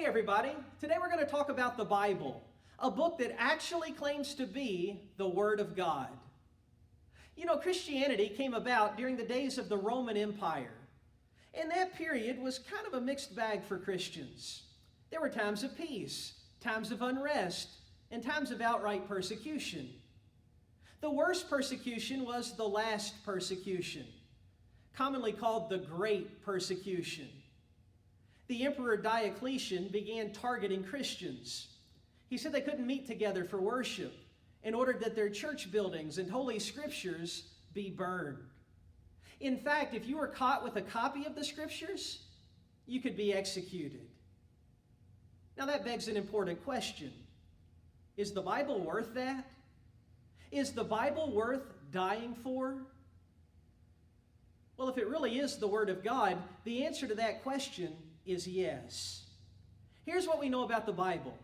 everybody. Today we're going to talk about the Bible, a book that actually claims to be the Word of God. You know, Christianity came about during the days of the Roman Empire, and that period was kind of a mixed bag for Christians. There were times of peace, times of unrest, and times of outright persecution. The worst persecution was the last persecution, commonly called the Great Persecution. The Emperor Diocletian began targeting Christians. He said they couldn't meet together for worship and ordered that their church buildings and holy scriptures be burned. In fact, if you were caught with a copy of the scriptures, you could be executed. Now that begs an important question. Is the Bible worth that? Is the Bible worth dying for? Well, if it really is the Word of God, the answer to that question is yes. Here's what we know about the Bible.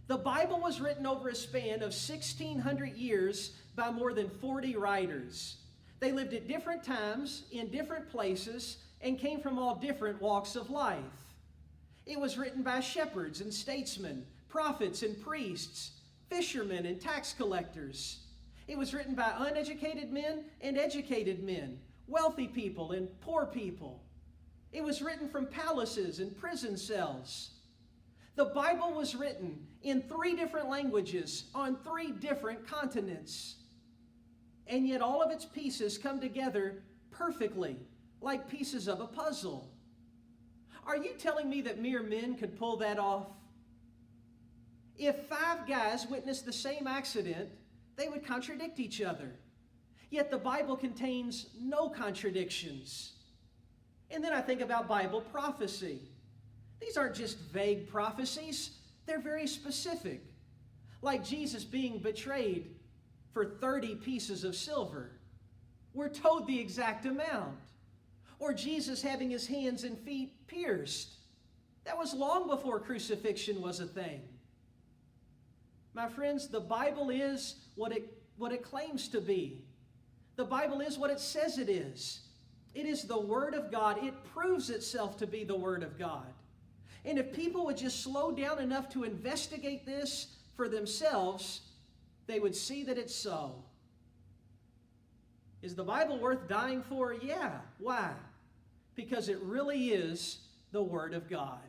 The Bible was written over a span of 1,600 years by more than 40 writers. They lived at different times, in different places, and came from all different walks of life. It was written by shepherds and statesmen, prophets and priests, fishermen and tax collectors. It was written by uneducated men and educated men, wealthy people and poor people. It was written from palaces and prison cells. The Bible was written in 3 different languages on 3 different continents. And yet all of its pieces come together perfectly, like pieces of a puzzle. Are you telling me that mere men could pull that off? If 5 guys witnessed the same accident, they would contradict each other. Yet the Bible contains no contradictions. And then I think about Bible prophecy. These aren't just vague prophecies, they're very specific. Like Jesus being betrayed for 30 pieces of silver. We're told the exact amount. Or Jesus having his hands and feet pierced. That was long before crucifixion was a thing. My friends, the Bible is what it claims to be. The Bible is what it says it is. It is the Word of God. It proves itself to be the Word of God. And if people would just slow down enough to investigate this for themselves, they would see that it's so. Is the Bible worth dying for? Yeah. Why? Because it really is the Word of God.